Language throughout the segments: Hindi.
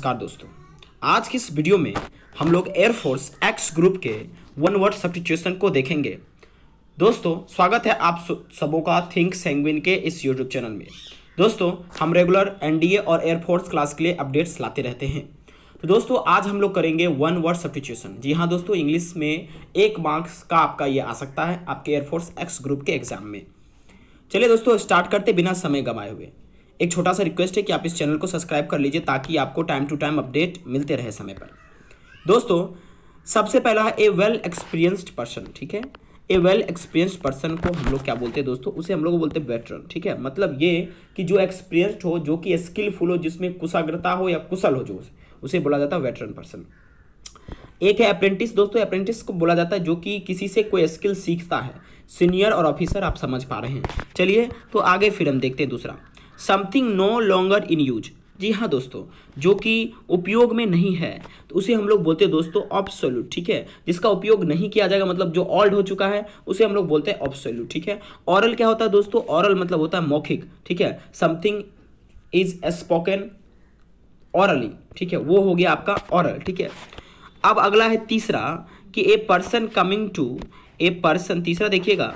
नमस्कार दोस्तों, आज की इस वीडियो में हम लोग एयरफोर्स एक्स ग्रुप के वन वर्ड सब्स्टिट्यूशन को देखेंगे। दोस्तों स्वागत है आप सबों का थिंक सैंग्विन के इस यूट्यूब चैनल में। दोस्तों हम रेगुलर एनडीए और एयरफोर्स क्लास के लिए अपडेट्स लाते रहते हैं। तो दोस्तों आज हम लोग करेंगे वन वर्ड सब्स्टिट्यूशन। जी हाँ दोस्तों, इंग्लिश में 1 मार्क्स का आपका ये आ सकता है आपके एयरफोर्स एक्स ग्रुप के एग्जाम में। चलिए दोस्तों स्टार्ट करते बिना समय गंवाए हुए। एक छोटा सा रिक्वेस्ट है कि आप इस चैनल को सब्सक्राइब कर लीजिए ताकि आपको टाइम टू टाइम अपडेट मिलते रहे समय पर। दोस्तों सबसे पहला है ए वेल एक्सपीरियंस्ड पर्सन। ठीक है, ए वेल एक्सपीरियंस्ड पर्सन को हम लोग क्या बोलते हैं दोस्तों? उसे हम लोग बोलते हैं वेटरन। ठीक है, मतलब ये कि जो एक्सपीरियंस्ड हो, जो कि स्किलफुल हो, जिसमें कुशाग्रता हो या कुशल हो, जो उसे बोला जाता है वेटरन पर्सन। एक है अप्रेंटिस। दोस्तों अप्रेंटिस को बोला जाता है जो कि किसी से कोई स्किल सीखता है। सीनियर और ऑफिसर आप समझ पा रहे हैं। चलिए तो आगे फिर हम देखते हैं दूसरा, something no longer in use. जी हाँ दोस्तों, जो कि उपयोग में नहीं है तो उसे हम लोग बोलते हैं दोस्तों ऑब्सोल्यूट। ठीक है, जिसका उपयोग नहीं किया जाएगा, मतलब जो ओल्ड हो चुका है उसे हम लोग बोलते हैं ऑब्सोल्यूट। ठीक है, ऑरल क्या होता है दोस्तों? ऑरल मतलब होता है मौखिक। ठीक है, समथिंग इज स्पोकन ऑरली। ठीक है, वो हो गया आपका ऑरल। ठीक है, अब अगला है तीसरा कि a person coming to a person. तीसरा देखिएगा,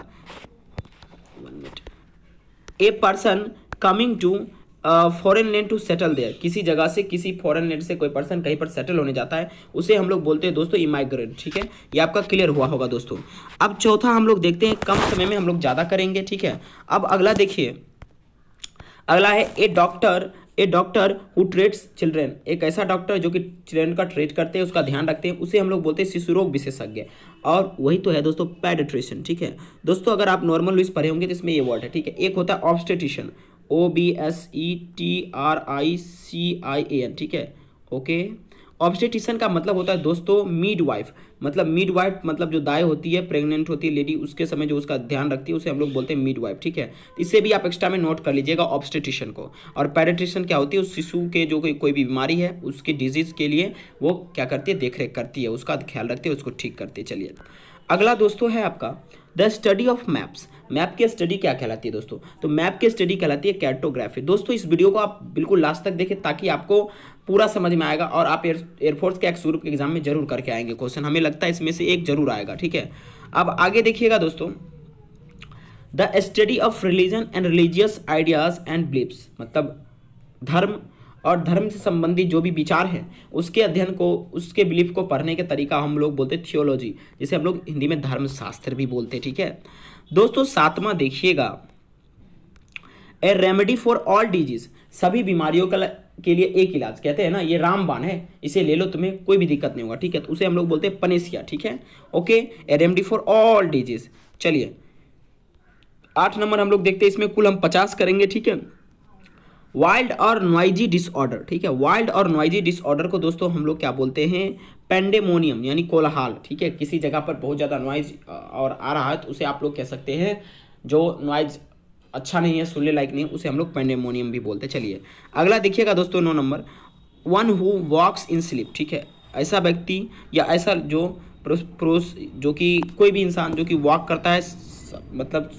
a person coming to foreign land to settle there. किसी जगह से, किसी फॉरेन लैंड से कोई पर्सन कहीं पर सेटल होने जाता है उसे हम लोग बोलते हैं दोस्तों इमाइग्रेंट। ठीक है, ये आपका क्लियर हुआ होगा दोस्तों। अब चौथा हम लोग देखते हैं, कम समय में हम लोग ज़्यादा करेंगे। ठीक है, अब अगला देखिए, अगला है a doctor. A doctor who treats children. एक ऐसा डॉक्टर जो कि चिल्ड्रेन का ट्रीट करते हैं, उसका ध्यान रखते हैं, उसे हम लोग बोलते हैं शिशु रोग विशेषज्ञ। और वही तो है दोस्तों पेडिट्रिशियन। ठीक है दोस्तों, अगर आप नॉर्मल लुइस पढ़े होंगे तो इसमें ये वर्ड है। ठीक है, एक होता है ऑब्स्टेटिशियन, OBSETRICIAN। ठीक है, ओके। ऑब्स्टेटिशियन का मतलब होता है दोस्तों मिडवाइफ। मतलब मिडवाइफ मतलब जो दाई होती है, प्रेग्नेंट होती है लेडी, उसके समय जो उसका ध्यान रखती है उसे हम लोग बोलते हैं मिडवाइफ। ठीक है, इससे भी आप एक्स्ट्रा में नोट कर लीजिएगा ऑब्स्टेटिशियन को। और पेडिट्रिशियन क्या होती है? उस शिशु के जो कोई भी बीमारी है उसके डिजीज के लिए वो क्या करती है? देख रेख करती है, उसका ख्याल रखती है, उसको ठीक करती है। चलिए अगला दोस्तों है आपका the study of maps. Map की स्टडी क्या कहलाती है दोस्तों? तो मैप की स्टडी कहलाती है कार्टोग्राफी। दोस्तों इस वीडियो को आप बिल्कुल लास्ट तक देखें ताकि आपको पूरा समझ में आएगा और आप एयरफोर्स के एक्स ग्रुप के एग्जाम में जरूर करके आएंगे क्वेश्चन। हमें लगता है इसमें से एक जरूर आएगा। ठीक है, अब आगे देखिएगा दोस्तों, the study of religion and religious ideas and beliefs. मतलब धर्म और धर्म से संबंधित जो भी विचार है उसके अध्ययन को, उसके बिलीफ को पढ़ने के तरीका हम लोग बोलते हैं थियोलॉजी, जिसे हम लोग हिंदी में धर्मशास्त्र भी बोलते हैं। ठीक है दोस्तों, सातवां देखिएगा, ए रेमेडी फॉर ऑल डिजीज। सभी बीमारियों के लिए एक इलाज। कहते हैं ना, ये रामबाण है, इसे ले लो तुम्हें कोई भी दिक्कत नहीं होगा। ठीक है, तो उसे हम लोग बोलते हैं पनेसिया। ठीक है, okay, A remedy for all disease. चलिए 8 नंबर हम लोग देखते हैं, इसमें कुल हम 50 करेंगे। ठीक है, वाइल्ड और नॉइजी डिसऑर्डर। ठीक है, वाइल्ड और नॉइजी डिसऑर्डर को दोस्तों हम लोग क्या बोलते हैं? पेंडेमोनियम, यानी कोलाहल। ठीक है, किसी जगह पर बहुत ज़्यादा नॉइज और आ रहा है तो उसे आप लोग कह सकते हैं जो नॉइज अच्छा नहीं है, सुनने लायक नहीं है, उसे हम लोग पेंडेमोनियम भी बोलते हैं। चलिए अगला देखिएगा दोस्तों 9 number, one who walks in sleep. ठीक है, ऐसा व्यक्ति या ऐसा जो पुरुष, जो कि कोई भी इंसान जो कि वॉक करता है, मतलब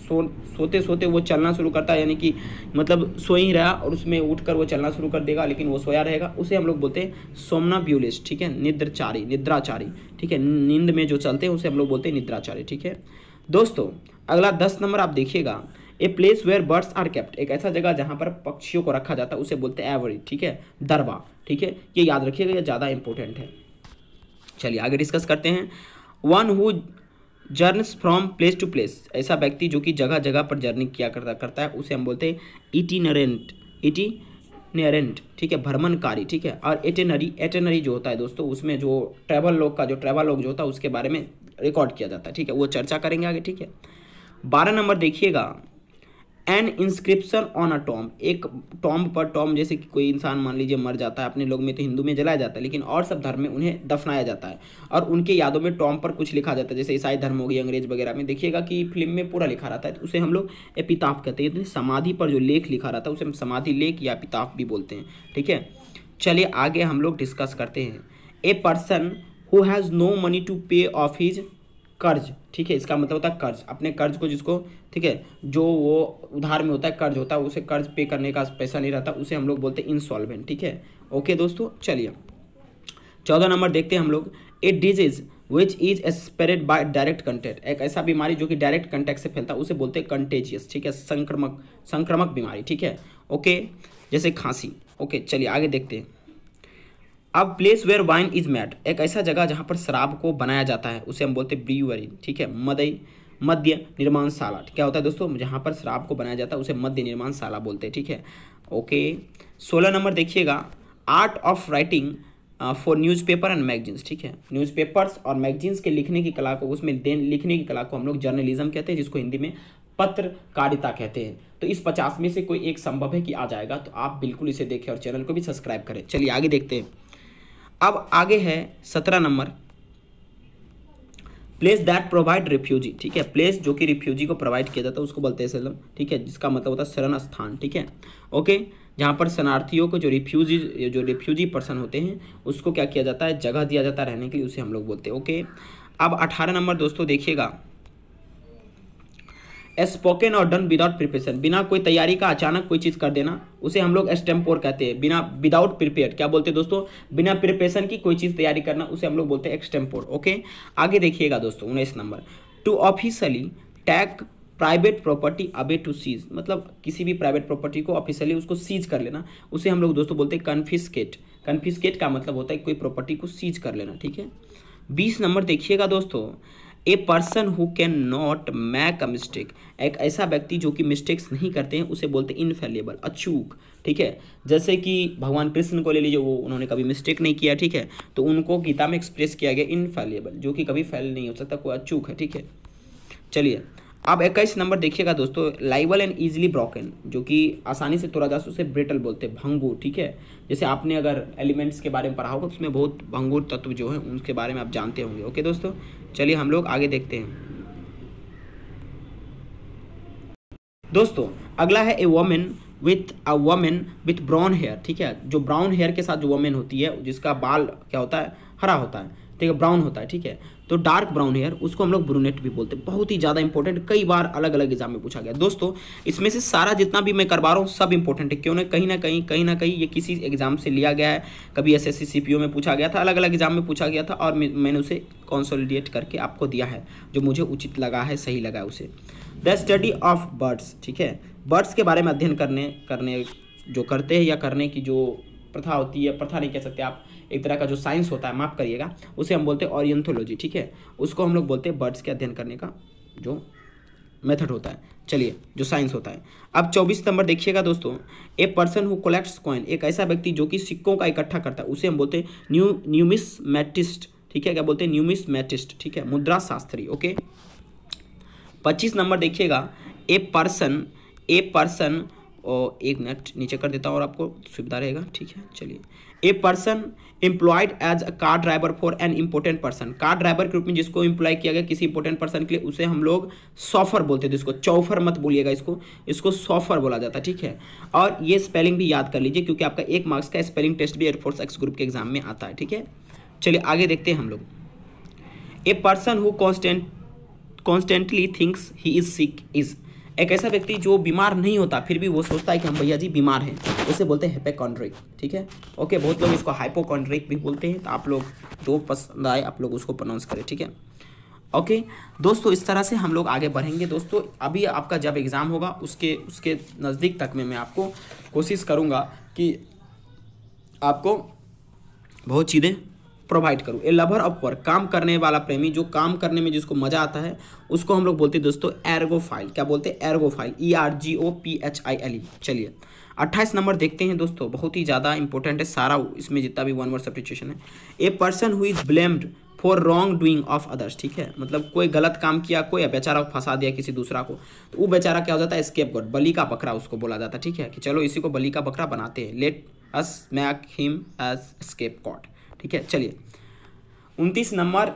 सोते सोते वो चलना शुरू करता है, यानी कि मतलब सो ही रहा और उसमें उठकर वो चलना शुरू कर देगा लेकिन वो सोया रहेगा, उसे हम लोग बोलते हैं सोमनाब्यूलिस्ट। ठीक है, निद्राचारी। ठीक है, नींद में जो चलते हैं उसे हम लोग बोलते हैं निद्राचारी। ठीक है दोस्तों, अगला 10 नंबर आप देखिएगा, a place where birds are kept. एक ऐसा जगह जहाँ पर पक्षियों को रखा जाता है उसे बोलते हैं एवरी। ठीक है, दरबा। ठीक है, ये याद रखिएगा, ये ज़्यादा इंपॉर्टेंट है। चलिए आगे डिस्कस करते हैं, one who journeys from place to place. ऐसा व्यक्ति जो कि जगह जगह पर जर्नी किया करता है उसे हम बोलते हैं इटिनरेंट। ठीक है, भ्रमणकारी। ठीक है, और एटेनरी जो होता है दोस्तों, उसमें जो ट्रैवल लॉग जो होता है उसके बारे में रिकॉर्ड किया जाता है। ठीक है, वो चर्चा करेंगे आगे। ठीक है, 12 नंबर देखिएगा, N inscription on a tomb. एक टॉम्ब पर, टॉम्ब जैसे कि कोई इंसान मान लीजिए मर जाता है, अपने लोग में तो हिंदू में जलाया जाता है लेकिन और सब धर्म में उन्हें दफनाया जाता है और उनके यादों में टॉम्ब पर कुछ लिखा जाता है। जैसे ईसाई धर्म हो गई, अंग्रेज वगैरह में देखिएगा कि फिल्म में पूरा लिखा रहता है, तो उसे हम लोग एपिताफ कहते हैं। समाधि पर जो लेख लिखा रहता है उसे हम समाधि लेख या एपिताफ भी बोलते हैं। ठीक है, चलिए आगे हम लोग डिस्कस करते हैं, a person who has no money to pay off his कर्ज, ठीक है, इसका मतलब होता है कर्ज, अपने कर्ज को जिसको, ठीक है, जो वो उधार में होता है, कर्ज होता है, उसे कर्ज पे करने का पैसा नहीं रहता, उसे हम लोग बोलते हैं इंसॉल्वेंट, ठीक है। ओके दोस्तों, चलिए 14 नंबर देखते हैं हम लोग। A disease which is spread by direct contact, एक ऐसा बीमारी जो कि डायरेक्ट कंटेक्ट से फैलता है उसे बोलते हैं कंटेजियस, ठीक है, संक्रामक बीमारी, ठीक है। ओके, जैसे खांसी। ओके, चलिए आगे देखते हैं। अब place where wine is made, एक ऐसा जगह जहाँ पर शराब को बनाया जाता है उसे हम बोलते हैं ब्रीवरी, ठीक है, मध्य निर्माणशाला, क्या होता है दोस्तों, जहाँ पर शराब को बनाया जाता है उसे मध्य निर्माणशाला बोलते हैं, ठीक है। ओके, 16 नंबर देखिएगा। Art of writing for newspaper and magazines, ठीक है, न्यूज़पेपर्स और मैगजीन्स के लिखने की कला को, उसमें लिखने की कला को हम लोग जर्नलिज्म कहते हैं, जिसको हिंदी में पत्रकारिता कहते हैं। तो इस 50 में से कोई एक संभव है कि आ जाएगा, तो आप बिल्कुल इसे देखें और चैनल को भी सब्सक्राइब करें। चलिए आगे देखते हैं। अब आगे है 17 number, place that provide refugee, ठीक है, प्लेस जो कि रिफ्यूजी को प्रोवाइड किया जाता है उसको बोलते हैं एसेलम, ठीक है, जिसका मतलब होता है शरण स्थान, ठीक है। ओके, जहाँ पर शरणार्थियों को जो रिफ्यूजी पर्सन होते हैं उसको क्या किया जाता है, जगह दिया जाता है रहने के लिए, उसे हम लोग बोलते हैं। ओके, अब 18 नंबर दोस्तों देखिएगा। स्पोकन और डन विदाउट प्रिपरेशन, बिना कोई तैयारी का अचानक कोई चीज़ कर देना उसे हम लोग एक्सटेम्पोर कहते हैं। बिना विदाउट प्रिपेयर क्या बोलते हैं दोस्तों, बिना प्रिपरेशन की कोई चीज़ तैयारी करना उसे हम लोग बोलते हैं एक्सटेम्पोर। ओके, आगे देखिएगा दोस्तों 19 number. To officially tag private property away to seize, मतलब किसी भी प्राइवेट प्रॉपर्टी को ऑफिशियली उसको सीज कर लेना, उसे हम लोग दोस्तों बोलते हैं कन्फिस्केट। कन्फिस्केट का मतलब होता है कोई प्रॉपर्टी को सीज कर लेना, ठीक है। 20 नंबर देखिएगा दोस्तों। ए person who can not make a mistake, एक ऐसा व्यक्ति जो कि मिस्टेक्स नहीं करते हैं उसे बोलते हैं इनफेलिबल, अचूक, ठीक है। जैसे कि भगवान कृष्ण को ले लीजिए, वो उन्होंने कभी मिस्टेक नहीं किया, ठीक है, तो उनको गीता में एक्सप्रेस किया गया इनफेलिबल, जो कि कभी फेल नहीं हो सकता, कोई अचूक है, ठीक है। चलिए अब 21 नंबर देखिएगा दोस्तों। लाइबल एंड इजीली ब्रोकन, जो कि आसानी से तोड़ा जा सकता है, उसे ब्रिटल बोलते हैं, भंगुर, ठीक है। जैसे आपने अगर एलिमेंट्स के बारे में पढ़ा होगा उसमें बहुत भंगुर तत्व जो है उनके बारे में आप जानते होंगे। ओके दोस्तों, चलिए हम लोग आगे देखते हैं दोस्तों। अगला है ए वोमेन विथ ब्राउन हेयर, ठीक है, जो ब्राउन हेयर के साथ जो वोमेन होती है जिसका बाल क्या होता है, हरा होता है, ठीक है, ब्राउन होता है, ठीक है, तो डार्क ब्राउन हेयर उसको हम लोग ब्रूनेट भी बोलते हैं। बहुत ही ज़्यादा इंपॉर्टेंट, कई बार अलग अलग एग्जाम में पूछा गया दोस्तों। इसमें से सारा जितना भी मैं करवा रहा हूँ सब इंपॉर्टेंट है, क्यों ना कहीं ना कहीं ये किसी एग्जाम से लिया गया है, कभी एसएससी सीपीओ में पूछा गया था, अलग अलग एग्जाम में पूछा गया था, और मैंने उसे कंसोलिडेट करके आपको दिया है, जो मुझे उचित लगा है, सही लगा है उसे। द स्टडी ऑफ बर्ड्स, ठीक है, बर्ड्स के बारे में अध्ययन करने जो करते हैं या करने की जो प्रथा होती है, प्रथा नहीं कह सकते आप, एक तरह का जो साइंस होता है, माफ़ करिएगा, उसे हम बोलते हैं ऑरियंथोलॉजी, ठीक है, उसको हम लोग बोलते हैं बर्ड्स के अध्ययन करने का जो मेथड होता है, चलिए, जो साइंस होता है। अब 24 नंबर देखिएगा दोस्तों। ए पर्सन हु कलेक्ट्स कॉइन, एक ऐसा व्यक्ति जो कि सिक्कों का इकट्ठा करता है उसे हम बोलते हैं न्यूमिस्मैटिस्ट, ठीक है, क्या बोलते हैं, न्यूमिस्मैटिस्ट, ठीक है, मुद्रा शास्त्री। ओके, 25 नंबर देखिएगा। ए पर्सन और एक मिनट नीचे कर देता हूँ और आपको सुविधा रहेगा, ठीक है। चलिए, a person employed as a car driver for an important person, car driver के रूप में जिसको एम्प्लॉय किया गया किसी इंपॉर्टेंट पर्सन के लिए, उसे हम लोग सॉफर बोलते थे। इसको चौफर मत बोलिएगा, इसको सॉफर बोला जाता है, ठीक है। और ये स्पेलिंग भी याद कर लीजिए क्योंकि आपका 1 मार्क्स का स्पेलिंग टेस्ट भी एयरफोर्स एक्स ग्रुप के एग्जाम में आता है, ठीक है। चलिए आगे देखते हैं हम लोग। ए person who constantly thinks he is sick is, एक ऐसा व्यक्ति जो बीमार नहीं होता फिर भी वो सोचता है कि हम भैया जी बीमार हैं, उसे बोलते हैं हिपोकॉन्ड्रिक, ठीक है। ओके, बहुत लोग इसको हाइपोकॉन्ड्रिक भी बोलते हैं, तो आप लोग जो पसंद आए आप लोग उसको प्रोनाउंस करें, ठीक है। ओके दोस्तों, इस तरह से हम लोग आगे बढ़ेंगे दोस्तों। अभी आपका जब एग्ज़ाम होगा उसके नज़दीक तक में मैं आपको कोशिश करूँगा कि आपको बहुत चीज़ें प्रोवाइड करूँ। ए लवर ऑफ वर्क, काम करने वाला प्रेमी, जो काम करने में जिसको मज़ा आता है उसको हम लोग बोलते हैं दोस्तों एर्गोफाइल, क्या बोलते हैं, एर्गोफाइल, ERGOPHILE। चलिए 28 नंबर देखते हैं दोस्तों, बहुत ही ज़्यादा इंपॉर्टेंट है सारा, इसमें जितना भी वन वर्ड सब्स्टिट्यूशन है। ए person who is blamed for wrong doing of others, ठीक है, मतलब कोई गलत काम किया, कोई बेचारा फंसा दिया किसी दूसरा को, तो वो बेचारा क्या हो जाता है, स्केपगोट, बलि का बकरा उसको बोला जाता है, ठीक है, कि चलो इसी को बलि का बकरा बनाते हैं, let us make him as scapegoat, ठीक है। चलिए 29 number,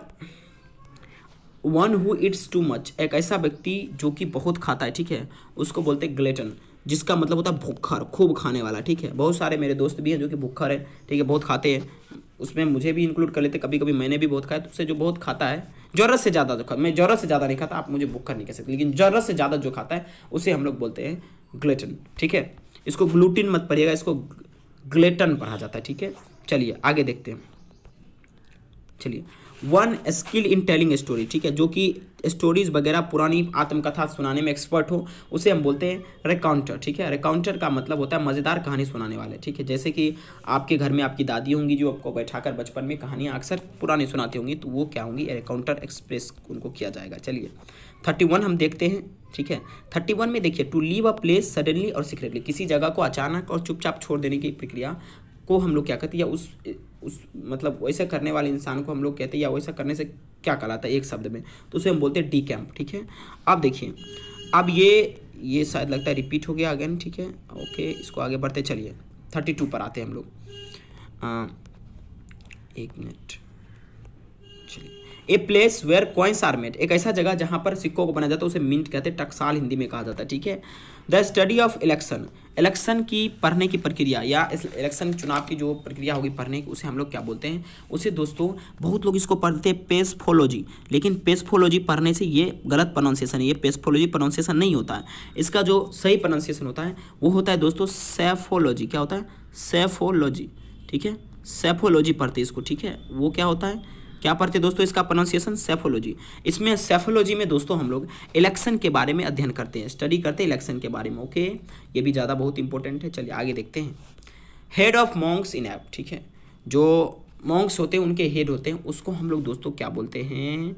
one who eats too much, एक ऐसा व्यक्ति जो कि बहुत खाता है, ठीक है, उसको बोलते हैं ग्लेटन, जिसका मतलब होता है भुक्खर, खूब खाने वाला, ठीक है। बहुत सारे मेरे दोस्त भी हैं जो कि भुक्खर है, ठीक है, बहुत खाते हैं, उसमें मुझे भी इंक्लूड कर लेते, कभी कभी मैंने भी बहुत खाया। तो उससे जो बहुत खाता है, ज़रूरत से ज़्यादा जो खाता, मैं ज़रूरत से ज़्यादा नहीं खाता, आप मुझे भूखा नहीं कह सकते, लेकिन ज़रूरत से ज़्यादा जो खाता है उसे हम लोग बोलते हैं ग्लूटेन, ठीक है। इसको ग्लूटीन मत पढ़िएगा, इसको ग्लूटेन पढ़ा जाता है, ठीक है। चलिए आगे देखते हैं। चलिए, one skill in telling story, ठीक है, जो कि स्टोरीज वगैरह पुरानी आत्मकथा सुनाने में एक्सपर्ट हो, उसे हम बोलते हैं रिकाउंटर, ठीक है। रिकाउंटर का मतलब होता है मज़ेदार कहानी सुनाने वाले, ठीक है। जैसे कि आपके घर में आपकी दादी होंगी जो आपको बैठाकर बचपन में कहानियाँ अक्सर पुरानी सुनाती होंगी, तो वो क्या होंगी, रिकाउंटर एक्सप्रेस उनको किया जाएगा। चलिए 31 हम देखते हैं, ठीक है। 31 में देखिए, to leave a place suddenly और सीक्रेटली, किसी जगह को अचानक और चुपचाप छोड़ देने की प्रक्रिया को हम लोग क्या कहते हैं, या उस मतलब वैसे करने वाले इंसान को हम लोग कहते हैं, या वैसा करने से क्या कहलाता है एक शब्द में, तो उसे हम बोलते हैं डीकैम्प, ठीक है। अब देखिए, अब ये शायद लगता है रिपीट हो गया अगेन, ठीक है। ओके, इसको आगे बढ़ते चलिए 32 पर आते हैं हम लोग। एक मिनट, चलिए। A place where coins are made, एक ऐसा जगह जहाँ पर सिक्कों को बनाया जाता है उसे मिंट कहते हैं, टकसाल हिंदी में कहा जाता है, ठीक है। The study of election, election की पढ़ने की प्रक्रिया, या इलेक्शन चुनाव की जो प्रक्रिया होगी पढ़ने की, उसे हम लोग क्या बोलते हैं, उसे दोस्तों बहुत लोग इसको पढ़ते हैं पेसफोलॉजी, लेकिन पेसफोलॉजी पढ़ने से ये गलत प्रोनाउंसिएशन है, ये पेसफोलॉजी प्रोनाउंसिएशन नहीं होता है। इसका जो सही प्रोनाउंसिएशन होता है वो होता है दोस्तों सेफोलॉजी। क्या होता है, सेफोलॉजी, ठीक है। सेफोलॉजी पढ़ते इसको, ठीक है। वो क्या होता है, क्या पढ़ते दोस्तों, इसका प्रोनाउंसिएशन सेफोलॉजी। इसमें सेफोलॉजी में दोस्तों हम लोग इलेक्शन के बारे में अध्ययन करते हैं, स्टडी करते हैं इलेक्शन के बारे में, ओके। ये भी ज़्यादा बहुत इंपॉर्टेंट है। चलिए आगे देखते हैं। Head of Monks in app, ठीक है, जो मॉन्क्स होते हैं उनके हेड होते हैं, उसको हम लोग दोस्तों क्या बोलते हैं,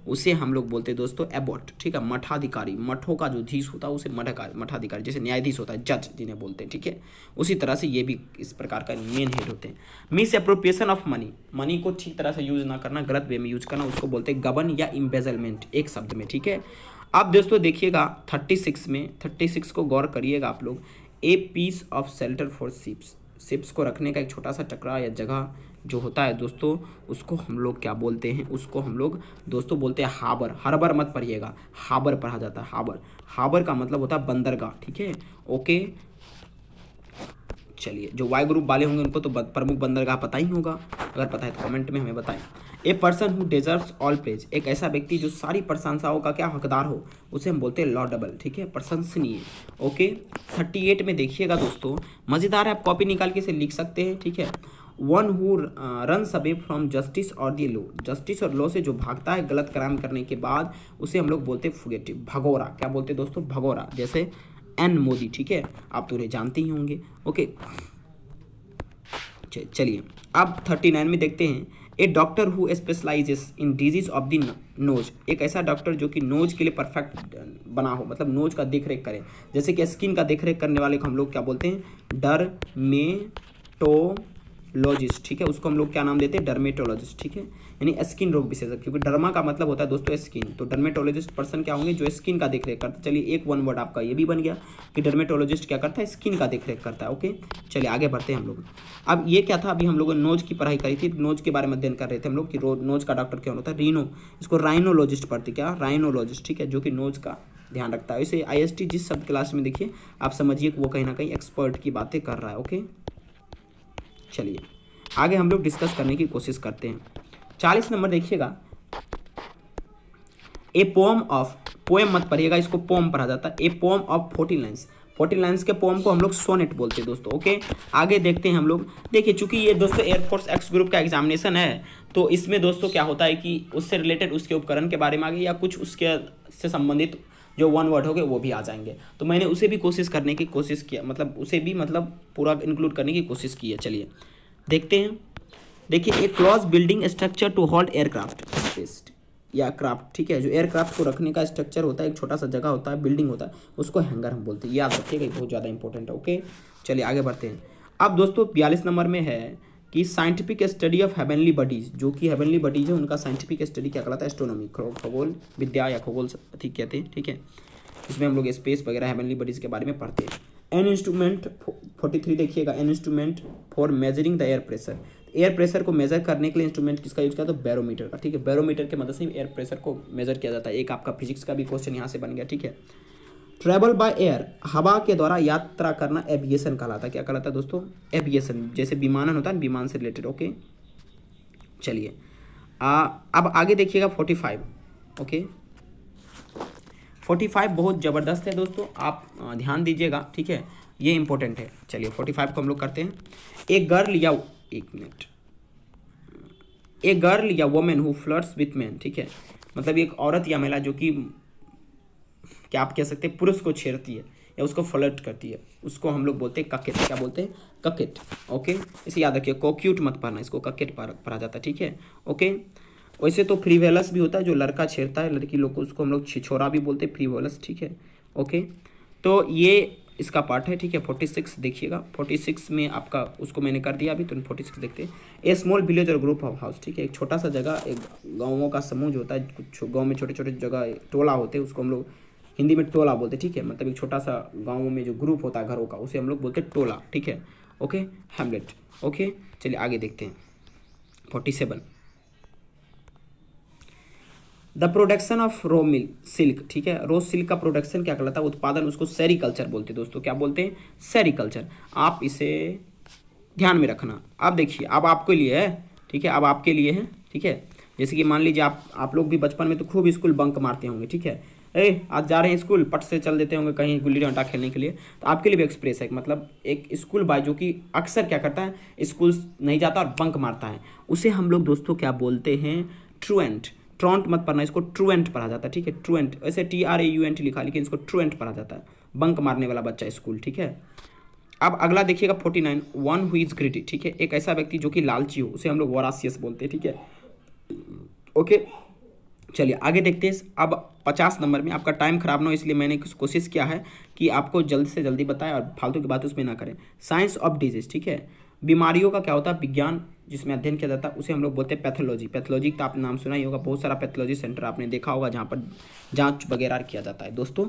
उसे हम लोग बोलते हैं दोस्तों एबॉट, ठीक है। मठाधिकारी, मठों का जो धीश होता है उसे मठाधिकारी, जैसे न्यायाधीश होता है, जज जिन्हें बोलते हैं, ठीक है। उसी तरह से ये भी इस प्रकार का मेन हेड होते हैं। Miss appropriation of money, money को ठीक तरह से यूज ना करना, गलत वे में यूज करना, उसको बोलते हैं गबन या इम्बेजलमेंट, एक शब्द में, ठीक है। अब दोस्तों देखिएगा 36 में, 36 को गौर करिएगा आप लोग। A piece of shelter for ships, ships को रखने का एक छोटा सा टकरा या जगह जो होता है दोस्तों, उसको हम लोग क्या बोलते हैं, उसको हम लोग दोस्तों बोलते हैं हाबर। हरबर मत पढ़िएगा, हाबर पढ़ा जाता है, हाबर। हाबर का मतलब होता है बंदरगाह, ठीक है, ओके। चलिए, जो वाई ग्रुप वाले होंगे उनको तो प्रमुख बंदरगाह पता ही होगा, अगर पता है तो कमेंट में हमें बताएं। ए person who deserves all praise, एक ऐसा व्यक्ति जो सारी प्रशंसाओं का क्या हकदार हो, उसे हम बोलते हैं लॉर्डेबल, ठीक है, प्रशंसनीय, ओके। 38 में देखिएगा दोस्तों, मज़ेदार है, आप कॉपी निकाल के इसे लिख सकते हैं, ठीक है। One who runs away from justice और दी लॉ, जस्टिस और लॉ से जो भागता है गलत काम करने के बाद, उसे हम लोग बोलते हैं फुगेटिव, भगोरा। क्या बोलते हैं दोस्तों, भगोरा, जैसे एन मोदी, ठीक है, आप तो उन्हें जानते ही होंगे, ओके। चलिए अब 39 में देखते हैं। A doctor who specialises in disease of the nose, एक ऐसा डॉक्टर जो कि नोज के लिए परफेक्ट बना हो, मतलब नोज का देख रेख करे, जैसे कि स्किन का देख रेख करने वाले को हम लोग क्या बोलते हैं, डर्मेटोलॉजिस्ट, ठीक है, उसको हम लोग क्या नाम देते हैं, डर्मेटोलॉजिस्ट, ठीक है, यानी स्किन रोग विशेषज्ञ, क्योंकि डर्मा का मतलब होता है दोस्तों स्किन, तो डर्मेटोलॉजिस्ट पर्सन क्या होंगे, जो स्किन का देख रेख करते हैं। चलिए एक वन वर्ड आपका ये भी बन गया कि डर्मेटोलॉजिस्ट क्या करता है, स्किन का देख रेख करता है, ओके। चलिए आगे बढ़ते हैं हम लोग। अब ये क्या था, अभी हम लोगों ने नोज की पढ़ाई करी थी, नोज के बारे में अध्ययन कर रहे थे हम लोग कि नोज का डॉक्टर क्या होता है, रीनो, इसको राइनोलॉजिस्ट पढ़ते, क्या, राइनोलॉजिस्ट, ठीक है, जो कि नोज का ध्यान रखता है। इसे IST जिस शब्द क्लास में देखिए आप समझिए कि वो कहीं ना कहीं एक्सपर्ट की बातें कर रहा है, ओके। चलिए आगे हम लोग डिस्कस करने की कोशिश करते हैं। 40 नंबर देखिएगा। ए पोम ऑफ, पोएम मत पढ़िएगा, इसको पोम पढ़ा जाता है। ए पोम ऑफ 14 लाइन्स, 14 लाइन्स के पोम को हम लोग सोनेट बोलते हैं दोस्तों, ओके। आगे देखते हैं हम लोग। देखिए चूंकि ये दोस्तों एयरफोर्स एक्स ग्रुप का एग्जामिनेशन है, तो इसमें दोस्तों क्या होता है कि उससे रिलेटेड उसके उपकरण के बारे में आगे या कुछ उसके से संबंधित जो वन वर्ड हो गए वो भी आ जाएंगे, तो मैंने उसे भी कोशिश करने की कोशिश किया, मतलब उसे भी मतलब पूरा इंक्लूड करने की कोशिश की है। चलिए देखते हैं। देखिए एक closed building structure to hold aircraft space या क्राफ्ट, ठीक है, जो एयरक्राफ्ट को रखने का स्ट्रक्चर होता है, एक छोटा सा जगह होता है, बिल्डिंग होता है, उसको हैंगर हम बोलते हैं, याद रखिएगा, बहुत ज़्यादा इंपॉर्टेंट है, ओके। चलिए आगे बढ़ते हैं। अब दोस्तों 42 नंबर में है कि scientific study of heavenly bodies, जो कि हेवनली बॉडीज है उनका साइंटिफिक स्टडी क्या कहलाता है, एस्ट्रोनॉमी, खगोल विद्या या खगोल ठीक कहते हैं, ठीक है। इसमें हम लोग स्पेस वगैरह हेवनली बॉडीज के बारे में पढ़ते हैं। एन इंस्ट्रूमेंट 43 देखिएगा, an instrument for measuring the air pressure, air pressure को मेजर करने के लिए इंस्ट्रूमेंट किसका यूज किया, तो बैरोमीटर का, ठीक है, बैरोमीटर के मदद से एयर प्रेशर को मेजर किया जाता है। एक आपका फिजिक्स का भी क्वेश्चन यहाँ से बन गया, ठीक है। ट्रैवल बाय एयर, हवा के द्वारा यात्रा करना एविएशन कहलाता है, क्या कहलाता है दोस्तों, एविएशन, जैसे विमानन होता है, विमान से रिलेटेड, ओके। चलिए अब आगे देखिएगा 45। ओके 45 बहुत ज़बरदस्त है दोस्तों, आप ध्यान दीजिएगा, ठीक है, ये इंपॉर्टेंट है। चलिए 45 को हम लोग करते हैं। ए गर्ल या ए गर्ल या women who flirts with man, ठीक है, मतलब एक औरत या महिला जो कि क्या आप कह सकते हैं पुरुष को छेड़ती है या उसको फ्लर्ट करती है, उसको हम लोग बोलते हैं ककेट। क्या बोलते हैं? ककेट। ओके इसे याद रखिए, कोक्यूट मत पढ़ना, इसको ककेट पढ़ा जाता है, ठीक है। ओके वैसे तो फ्रीवेलस भी होता है, जो लड़का छेड़ता है लड़की लोग को, उसको हम लोग छिछोरा भी बोलते हैं, फ्रीवेलस, ठीक है। ओके तो ये इसका पार्ट है, ठीक है। 46 देखिएगा, 46 में आपका उसको मैंने कर दिया अभी, तो 46 देखते हैं। ए स्मॉल विलेज और ग्रुप ऑफ हाउस, ठीक है, एक छोटा सा जगह, एक गाँवों का समूह जो होता है, कुछ गाँव में छोटे छोटे जगह टोला होते हैं, उसको हम लोग हिंदी में टोला बोलते हैं, ठीक है, मतलब एक छोटा सा गाँव में जो ग्रुप होता है घरों का, उसे हम लोग बोलते हैं टोला, ठीक है। Okay Hamlet. ओके चलिए आगे देखते हैं 47। The production of raw mill silk, ठीक है, रो सिल्क का प्रोडक्शन क्या कहलाता है? उत्पादन, उसको सेरिकल्चर बोलते हैं दोस्तों। क्या बोलते हैं? सेरिकल्चर। आप इसे ध्यान में रखना। अब देखिए अब आपके लिए है, ठीक है, अब आपके लिए है, ठीक है। जैसे कि मान लीजिए आप लोग भी बचपन में तो खूब स्कूल बंक मारते होंगे, ठीक है, आज जा रहे हैं स्कूल, पट से चल देते होंगे कहीं गुल्ली डंडा खेलने के लिए, तो आपके लिए भी एक्सप्रेस है, मतलब एक स्कूल बॉय जो कि अक्सर क्या करता है, स्कूल नहीं जाता और बंक मारता है, उसे हम लोग दोस्तों क्या बोलते हैं? ट्रूएंट। ट्रॉन्ट मत पढ़ना, इसको ट्रूएंट पढ़ा जाता है, ठीक है, ट्रूएंट। ऐसे TRAUNT लिखा, लेकिन इसको ट्रूएंट पढ़ा जाता है, बंक मारने वाला बच्चा स्कूल, ठीक है। अब अगला देखिएगा 49। वन हु इज ग्रीडी, ठीक है, एक ऐसा व्यक्ति जो कि लालची हो, उसे हम लोग वोरासियस बोलते हैं, ठीक है। ओके चलिए आगे देखते हैं। अब 50 नंबर में, आपका टाइम खराब ना हो इसलिए मैंने कोशिश किया है कि आपको जल्द से जल्दी बताएं और फालतू की बात उसमें ना करें। साइंस ऑफ डिजीज, ठीक है, बीमारियों का क्या होता है? विज्ञान जिसमें अध्ययन किया जाता है, उसे हम लोग बोलते हैं पैथोलॉजी। पैथोलॉजी का आपने नाम सुना ही होगा, बहुत सारा पैथोलॉजी सेंटर आपने देखा होगा जहाँ पर जांच वगैरह किया जाता है दोस्तों।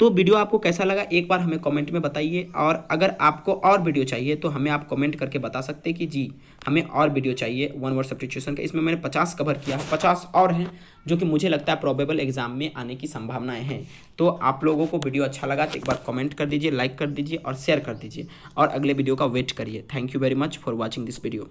तो वीडियो आपको कैसा लगा एक बार हमें कमेंट में बताइए, और अगर आपको और वीडियो चाहिए तो हमें आप कमेंट करके बता सकते हैं कि जी हमें और वीडियो चाहिए वन वर्ड सब्स्टिट्यूशन का। इसमें मैंने 50 कवर किया है, 50 और हैं जो कि मुझे लगता है प्रोबेबल एग्जाम में आने की संभावनाएं हैं। तो आप लोगों को वीडियो अच्छा लगा तो एक बार कमेंट कर दीजिए, लाइक कर दीजिए और शेयर कर दीजिए, और अगले वीडियो का वेट करिए। Thank you very much for watching this video.